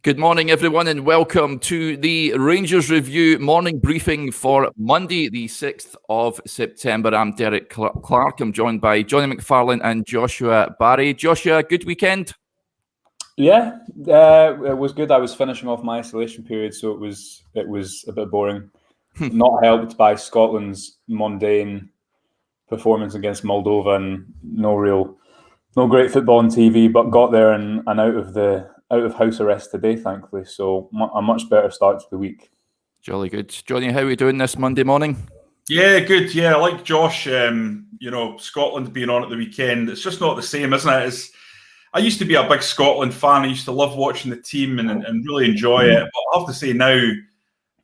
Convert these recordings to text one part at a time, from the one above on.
Good morning, everyone, and welcome to the Rangers Review morning briefing for Monday, the 6th of September. I'm Derek Clark. I'm joined by Jonny McFarlane and Joshua Barrie. Joshua, good weekend? Yeah, it was good. I was finishing off my isolation period, so it was a bit boring. Not helped by Scotland's mundane performance against Moldova and no great football on TV, but got there and out of house arrest today, thankfully. So a much better start to the week. Jolly good. Jonny, how are we doing this Monday morning? Yeah, good. Yeah, like Josh, Scotland being on at the weekend, it's just not the same, isn't it? I used to be a big Scotland fan. I used to love watching the team and really enjoy it. But I have to say now,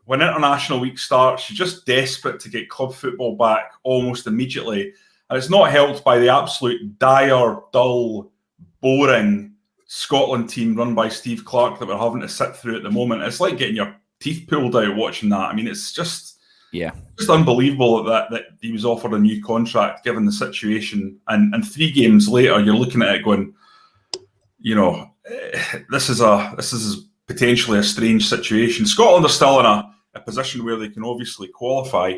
when International Week starts, you're just desperate to get club football back almost immediately. And it's not helped by the absolute dire, dull, boring Scotland team run by Steve Clarke that we're having to sit through at the moment. It's like getting your teeth pulled out watching that. I mean, it's just unbelievable that he was offered a new contract given the situation. And 3 games later, you're looking at it going, this is potentially a strange situation. Scotland are still in a position where they can obviously qualify.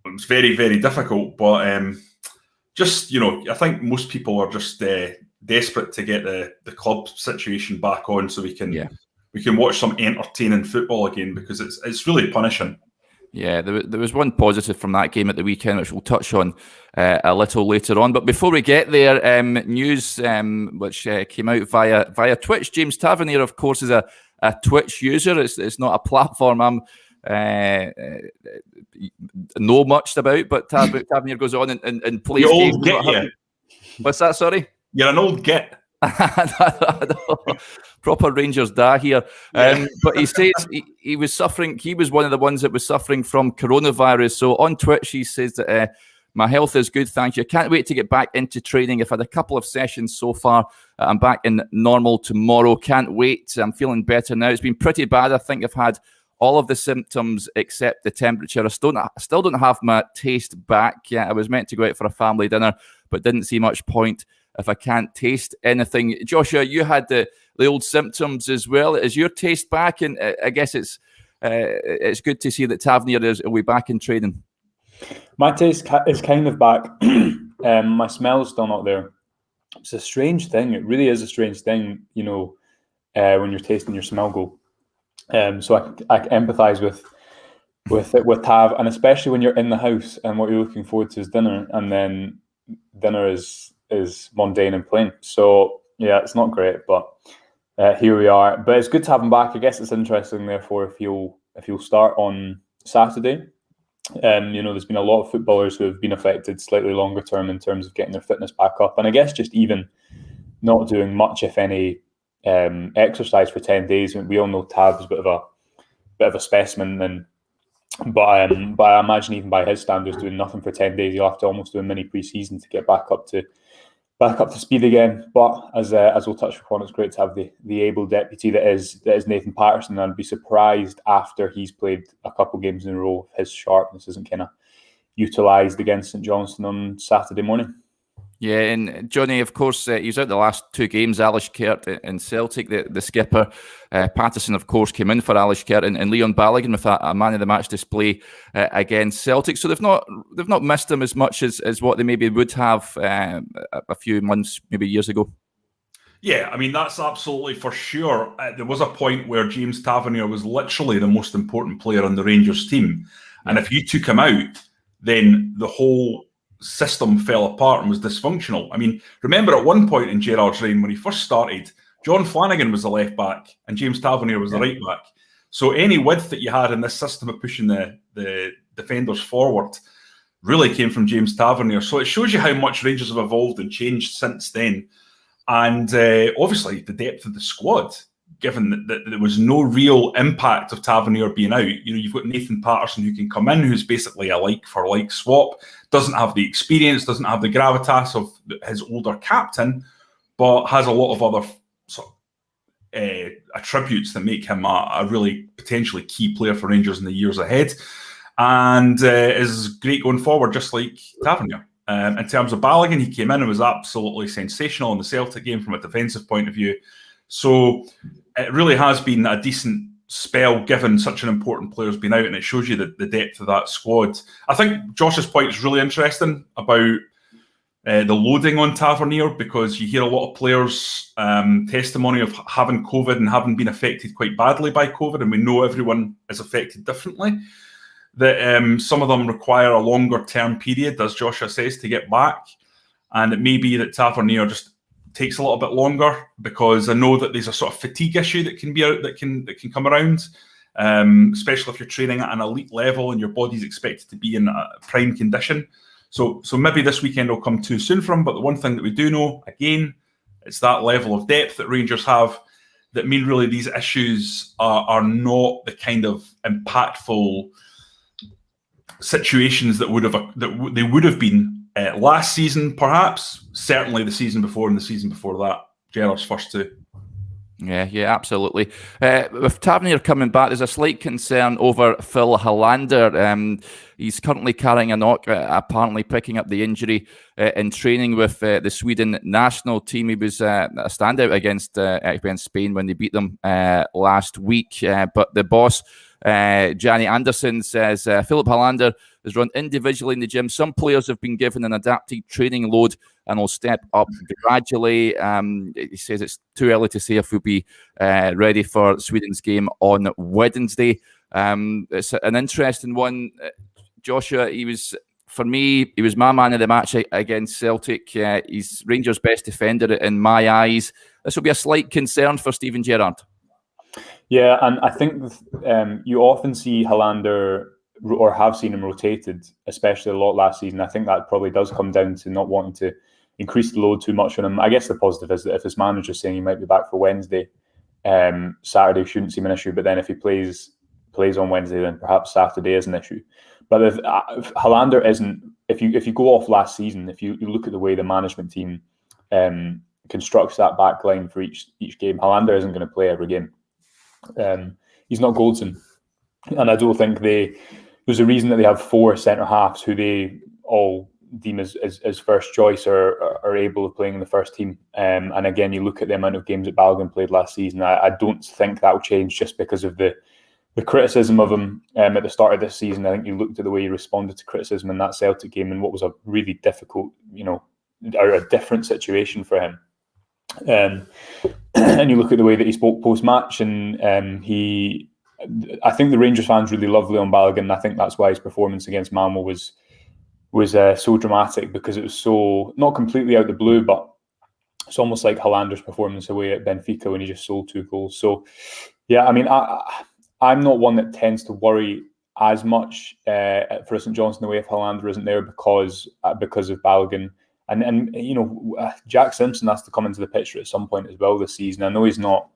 It's very, very difficult, but I think most people are just desperate to get the club situation back on so we can watch some entertaining football again, because it's really punishing. Yeah, there was one positive from that game at the weekend, which we'll touch on a little later on. But before we get there, news which came out via Twitch. James Tavernier, of course, is a Twitch user. It's not a platform I'm know much about, but Tavernier goes on and plays games. What's that? Sorry, you're an old git. Proper Rangers da here. But he says he was suffering. He was one of the ones that was suffering from coronavirus. So on Twitch, he says that my health is good, thank you. I can't wait to get back into training. I've had a couple of sessions so far. I'm back in normal tomorrow. Can't wait. I'm feeling better now. It's been pretty bad. I think I've had all of the symptoms except the temperature. I still don't have my taste back yet. I was meant to go out for a family dinner, but didn't see much point if I can't taste anything. Joshua, you had the old symptoms as well. Is your taste back? And I guess it's good to see that Tavernier is back in training. My taste is kind of back. My smell is still not there. It's a strange thing. It really is a strange thing, when you're tasting your smell go. So I empathise with Tav, and especially when you're in the house and what you're looking forward to is dinner, and then dinner is mundane and plain. So yeah, it's not great, but here we are. But it's good to have him back. I guess it's interesting, therefore, if he'll start on Saturday. There's been a lot of footballers who have been affected slightly longer term in terms of getting their fitness back up, and I guess just even not doing much, if any, exercise for 10 days. We all know Tav's a bit of a specimen, but I imagine even by his standards, doing nothing for 10 days, you'll have to almost do a mini pre-season to get back up to speed again. But as we'll touch upon, it's great to have the able deputy that is Nathan Paterson. And I'd be surprised after he's played a couple games in a row if his sharpness isn't kind of utilised against St Johnstone on Saturday morning. Yeah, and Jonny, of course, he was out the last 2 games, Alishkert and Celtic, the skipper. Paterson, of course, came in for Alishkert, and Leon Balogun with a man-of-the-match display against Celtic. So they've not missed him as much as what they maybe would have a few months, maybe years ago. Yeah, I mean, that's absolutely for sure. There was a point where James Tavernier was literally the most important player on the Rangers team. And if you took him out, then the whole system fell apart and was dysfunctional. I mean, remember at one point in Gerrard's reign, when he first started, John Flanagan was the left back and James Tavernier was the right back. So any width that you had in this system of pushing the defenders forward really came from James Tavernier. So it shows you how much Rangers have evolved and changed since then. And obviously the depth of the squad, given that there was no real impact of Tavernier being out. You've got Nathan Paterson who can come in, who's basically a like-for-like swap, doesn't have the experience, doesn't have the gravitas of his older captain, but has a lot of other sort of attributes that make him a really potentially key player for Rangers in the years ahead, and is great going forward, just like Tavernier. In terms of Balogun, he came in and was absolutely sensational in the Celtic game from a defensive point of view. So it really has been a decent spell given such an important player's been out, and it shows you the depth of that squad. I think Josh's point is really interesting about the loading on Tavernier, because you hear a lot of players' testimony of having COVID and having been affected quite badly by COVID, and we know everyone is affected differently. That some of them require a longer term period, as Joshua says, to get back, and it may be that Tavernier just takes a little bit longer, because I know that there's a sort of fatigue issue that can be out, that can come around, especially if you're training at an elite level and your body's expected to be in a prime condition. So maybe this weekend will come too soon for him. But the one thing that we do know, again, it's that level of depth that Rangers have that mean really these issues are not the kind of impactful situations that they would have been last season, perhaps. Certainly the season before and the season before that. Gerard's first two. Yeah, absolutely. With Tavernier coming back, there's a slight concern over Phil Hollander. He's currently carrying a knock, apparently picking up the injury in training with the Sweden national team. He was a standout against Spain when they beat them last week. But the boss, Jonny Anderson, says Philip Hollander is run individually in the gym. Some players have been given an adapted training load and will step up gradually. He says it's too early to say if we'll be ready for Sweden's game on Wednesday. It's an interesting one. Joshua, he was my man of the match against Celtic. He's Rangers' best defender in my eyes. This will be a slight concern for Steven Gerrard. Yeah, and I think you often see Hollander, or have seen him rotated, especially a lot last season. I think that probably does come down to not wanting to increase the load too much on him. I guess the positive is that if his manager's saying he might be back for Wednesday, Saturday shouldn't seem an issue. But then if he plays on Wednesday, then perhaps Saturday is an issue. But if Hollander isn't, if you go off last season, if you look at the way the management team constructs that back line for each game, Hollander isn't going to play every game. He's not Goldson, and I don't think there's a reason that they have 4 centre halves who they all deem as first choice or are able of playing in the first team. And again, you look at the amount of games that Balogun played last season. I don't think that will change just because of the criticism of him at the start of this season. I think you looked at the way he responded to criticism in that Celtic game and what was a really difficult, or a different situation for him. And you look at the way that he spoke post-match, and I think the Rangers fans really love Leon Balogun. I think that's why his performance against Malmo was so dramatic, because it was so, not completely out of the blue, but it's almost like Hollander's performance away at Benfica when he just sold 2 goals. So, yeah, I mean, I'm not one that tends to worry as much for St Johnstone away if Hollander isn't there because of Balogun. And Jack Simpson has to come into the picture at some point as well this season. I know he's not,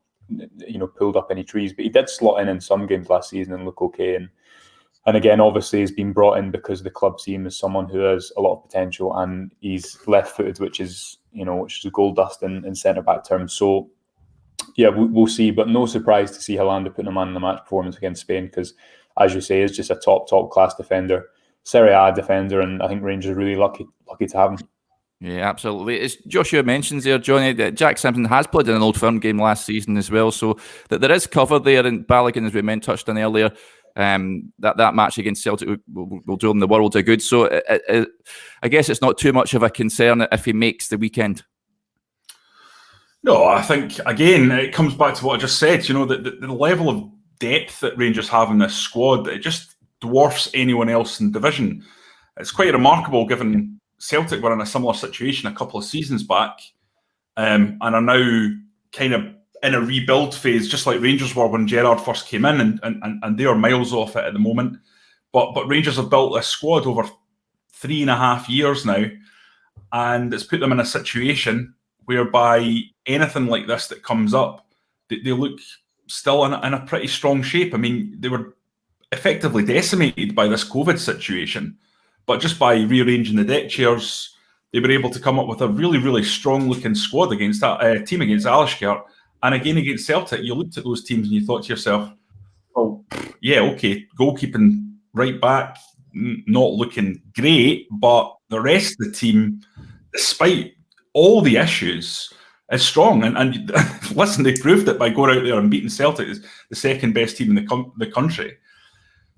pulled up any trees, but he did slot in some games last season and look okay. And again, obviously, he's been brought in because the club see him as someone who has a lot of potential, and he's left-footed, which is gold dust in centre-back terms. So, yeah, we'll see. But no surprise to see Hollander putting a man in the match performance against Spain, because, as you say, he's just a top class defender, Serie A defender, and I think Rangers are really lucky to have him. Yeah, absolutely. As Joshua mentions there, Jonny, that Jack Simpson has played in an Old Firm game last season as well, so that there is cover there. And Balogun, as we touched on earlier, that match against Celtic will do him the world of good. So I guess it's not too much of a concern if he makes the weekend. No, I think, again, it comes back to what I just said. The level of depth that Rangers have in this squad, it just dwarfs anyone else in the division. It's quite remarkable, given Celtic were in a similar situation a couple of seasons back, and are now kind of in a rebuild phase, just like Rangers were when Gerrard first came in, and they are miles off it at the moment. But Rangers have built this squad over 3.5 years now, and it's put them in a situation whereby anything like this that comes up, they look still in a pretty strong shape. I mean, they were effectively decimated by this COVID situation, but just by rearranging the deck chairs, they were able to come up with a really, really strong-looking squad against that team against Alashkert. And again, against Celtic, you looked at those teams and you thought to yourself, oh, yeah, okay, goalkeeping right back, not looking great, but the rest of the team, despite all the issues, is strong. And listen, they proved it by going out there and beating Celtic, the second best team in the country.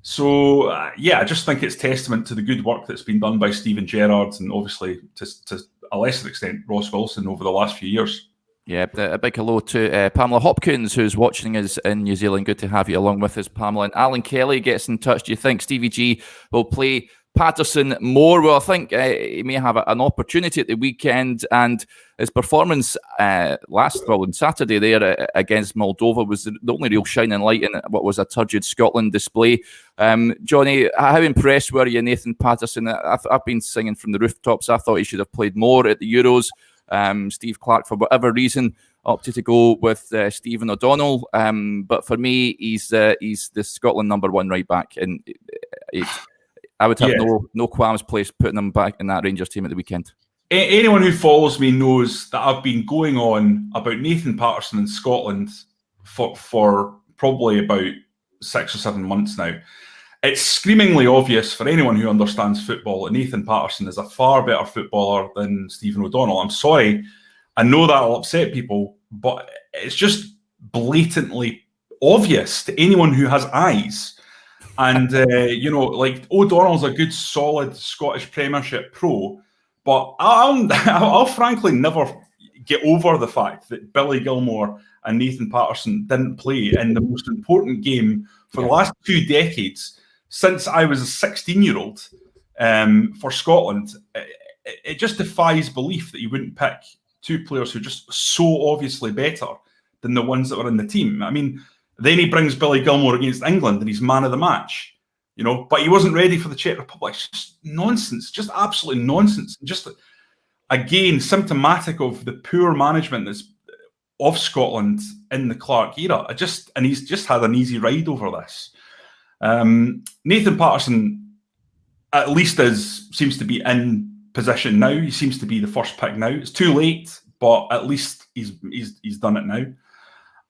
So, I just think it's testament to the good work that's been done by Steven Gerrard and obviously to a lesser extent Ross Wilson over the last few years. Yeah, a big hello to Pamela Hopkins, who's watching us in New Zealand. Good to have you along with us, Pamela. And Alan Kelly gets in touch. Do you think Stevie G will play Paterson more? Well, I think he may have an opportunity at the weekend, and his performance on Saturday there against Moldova was the only real shining light in what was a turgid Scotland display. Jonny, how impressed were you, Nathan Paterson? I've been singing from the rooftops. I thought he should have played more at the Euros. Steve Clarke, for whatever reason, opted to go with Stephen O'Donnell. But for me, he's the Scotland #1 right back, and I would have no qualms putting him back in that Rangers team at the weekend. Anyone who follows me knows that I've been going on about Nathan Paterson in Scotland for probably about 6 or 7 months now. It's screamingly obvious for anyone who understands football that Nathan Paterson is a far better footballer than Stephen O'Donnell. I'm sorry, I know that'll upset people, but it's just blatantly obvious to anyone who has eyes. And, like O'Donnell's a good, solid Scottish Premiership pro, but I'll frankly never get over the fact that Billy Gilmour and Nathan Paterson didn't play in the most important game for the last 2 decades since I was a 16-year-old for Scotland. It just defies belief that you wouldn't pick 2 players who are just so obviously better than the ones that were in the team. I mean, then he brings Billy Gilmour against England and he's man of the match, but he wasn't ready for the Czech Republic. It's just nonsense, just absolute nonsense. Just, again, symptomatic of the poor management of Scotland in the Clarke era. And he's just had an easy ride over this. Nathan Paterson at least seems to be in position now. He seems to be the first pick now. It's too late, but at least he's done it now,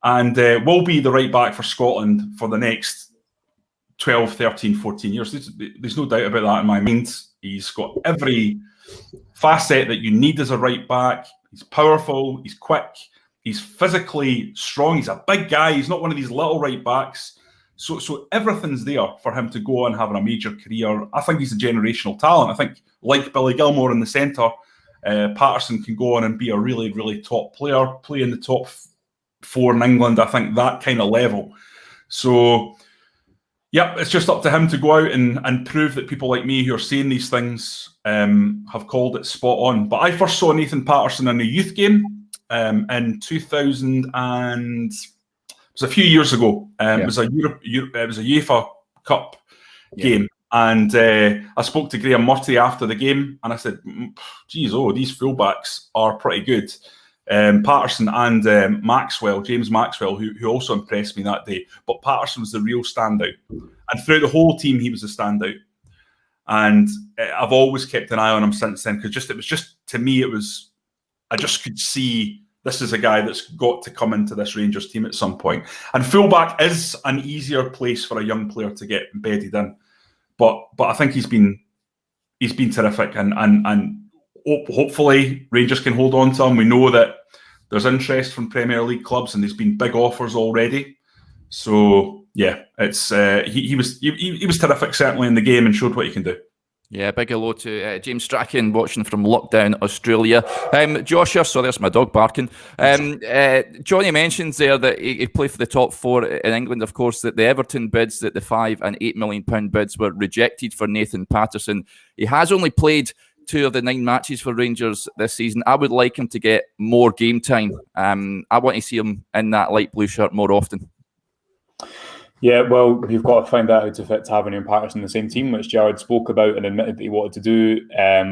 and will be the right back for Scotland for the next 12, 13, 14 years. There's no doubt about that in my mind. He's got every facet that you need as a right back. He's powerful, he's quick, he's physically strong, he's a big guy, he's not one of these little right backs. So everything's there for him to go on having a major career. I think he's a generational talent. I think, like Billy Gilmour in the centre, Paterson can go on and be a really, really top player, play in the top 4 in England. I think that kind of level. So, it's just up to him to go out and prove that people like me who are saying these things have called it spot on. But I first saw Nathan Paterson in a youth game in 2000 and... It was a few years ago. It was a UEFA Cup game, and I spoke to Graham Murty after the game, and I said, "Geez, these fullbacks are pretty good." Paterson and Maxwell, James Maxwell, who also impressed me that day. But Paterson was the real standout, and throughout the whole team, he was a standout. And I've always kept an eye on him since then, because I just could see. This is a guy that's got to come into this Rangers team at some point. And fullback is an easier place for a young player to get embedded in. But I think he's been terrific, and hopefully Rangers can hold on to him. We know that there's interest from Premier League clubs, and there's been big offers already. So it's he was terrific, certainly in the game, and showed what he can do. Yeah, big hello to James Strachan watching from lockdown Australia. Joshua, so there's my dog barking. Jonny mentions there that he played for the top 4 in England. Of course, that the Everton bids, that the £5 and £8 million bids were rejected for Nathan Paterson. He has only played 2 of the 9 matches for Rangers this season. I would like him to get more game time. I want to see him in that light blue shirt more often. Yeah, well, you've got to find out how to fit Tavernier and Paterson in the same team, which Gerrard spoke about and admitted that he wanted to do,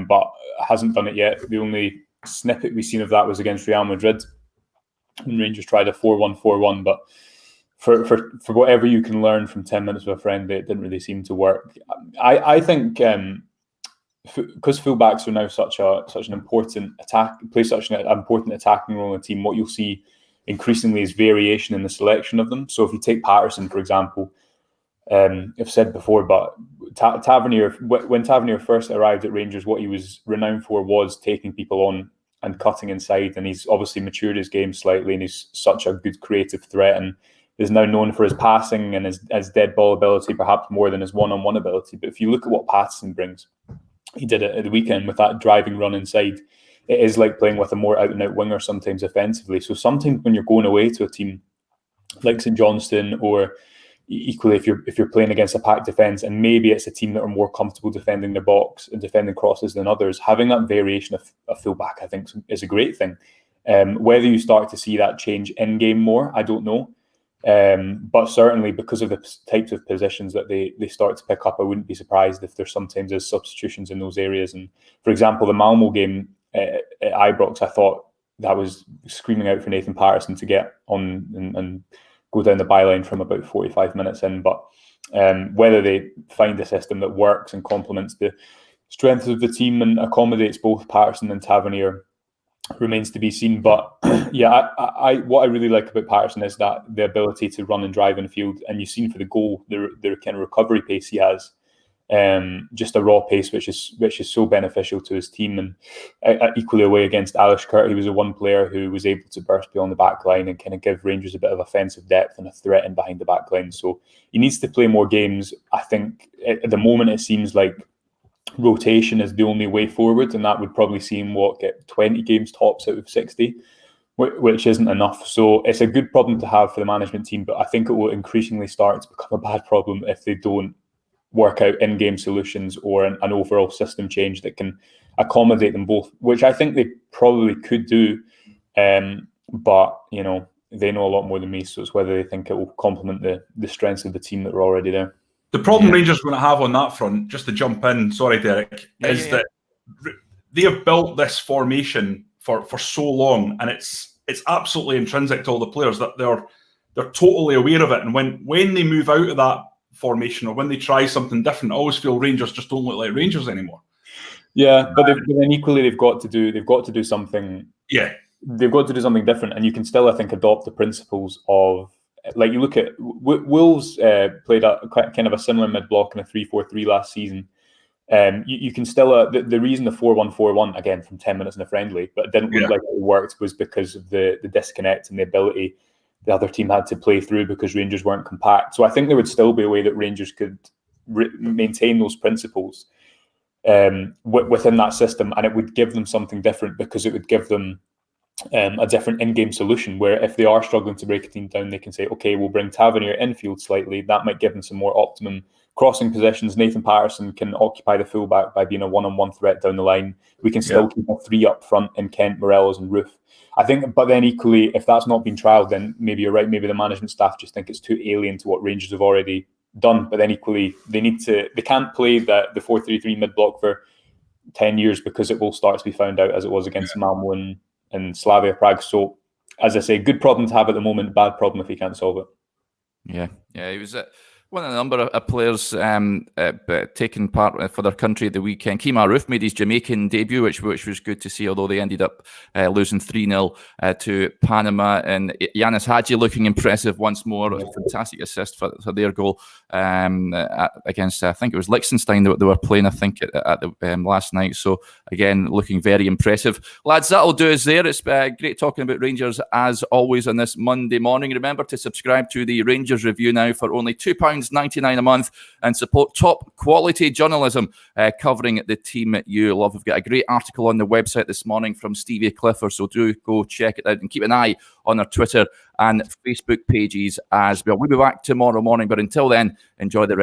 but hasn't done it yet. The only snippet we've seen of that was against Real Madrid, when Rangers tried a 4-1-4-1. But for whatever you can learn from 10 minutes with a friend, it didn't really seem to work. I think because fullbacks are now such an important play such an important attacking role in the team, what you'll see increasingly is variation in the selection of them. So if you take Paterson, for example, I've said before, but Tavernier, when Tavernier first arrived at Rangers, what he was renowned for was taking people on and cutting inside, and he's obviously matured his game slightly, and he's such a good creative threat, and is now known for his passing and his dead ball ability, perhaps more than his one-on-one ability. But if you look at what Paterson brings, he did it at the weekend with that driving run inside. It is like playing with a more out-and-out winger sometimes offensively. So sometimes when you're going away to a team like St Johnstone, or equally if you're playing against a packed defence, and maybe it's a team that are more comfortable defending their box and defending crosses than others, having that variation of a fullback, I think, is a great thing. Whether you start to see that change in-game more, I don't know. But certainly because of the types of positions that they start to pick up, I wouldn't be surprised if there's sometimes there's substitutions in those areas. And for example, the Malmo game at Ibrox, I thought that was screaming out for Nathan Paterson to get on and go down the byline from about 45 minutes in. But whether they find a system that works and complements the strength of the team and accommodates both Paterson and Tavernier remains to be seen. But yeah, I what I really like about Paterson is that the ability to run and drive in field, and you've seen for the goal the kind of recovery pace he has, just a raw pace which is so beneficial to his team. And equally away against Alish Kurt, he was the one player who was able to burst beyond the back line and kind of give Rangers a bit of offensive depth and a threat in behind the back line. So he needs to play more games. I think at the moment it seems like rotation is the only way forward, and that would probably see him get 20 games tops out of 60, which isn't enough. So it's a good problem to have for the management team, but I think it will increasingly start to become a bad problem if they don't work out in-game solutions or an overall system change that can accommodate them both, which I think they probably could do. But they know a lot more than me, so it's whether they think it will complement the strengths of the team that are already there. The problem Rangers are going to have on that front, just to jump in, sorry, Derek, is that they have built this formation for so long, and it's absolutely intrinsic to all the players that they're totally aware of it. And when they move out of that formation or when they try something different, I always feel Rangers just don't look like Rangers anymore. Yeah, but then equally they've got to do something. Yeah, they've got to do something different, and you can still, I think, adopt the principles of. Like you look at Wolves played a kind of a similar mid-block in a 3-4-3 last season. You can still the reason the 4-1-4-1 again from 10 minutes in a friendly, but it didn't look like it worked, was because of the disconnect and the ability the other team had to play through because Rangers weren't compact. So I think there would still be a way that Rangers could maintain those principles within that system, and it would give them something different because it would give them a different in-game solution, where if they are struggling to break a team down, they can say, okay, we'll bring Tavernier infield slightly. That might give them some more optimum crossing positions. Nathan Paterson can occupy the fullback by being a one-on-one threat down the line. We can still keep a three up front in Kent, Morelos and Roof. I think, but then equally, if that's not been trialled, then maybe you're right. Maybe the management staff just think it's too alien to what Rangers have already done. But then equally, they can't play the 4-3-3 mid-block for 10 years because it will start to be found out, as it was against Malmo and Slavia Prague. So, as I say, good problem to have at the moment, bad problem if he can't solve it. Yeah, he was one of the number of players taking part for their country the weekend. Kemar Roof made his Jamaican debut, which was good to see, although they ended up losing 3-0 to Panama. And Yanis Hadji looking impressive once more. A fantastic assist for their goal against, I think it was Liechtenstein that they were playing, I think, at the last night. So, again, looking very impressive. Lads, that'll do us there. It's great talking about Rangers, as always, on this Monday morning. Remember to subscribe to the Rangers Review now for only £2.99 a month and support top quality journalism covering the team you love. We've got a great article on the website this morning from Stevie Clifford, so do go check it out and keep an eye on our Twitter and Facebook pages as well. We'll be back tomorrow morning, but until then, enjoy the rest.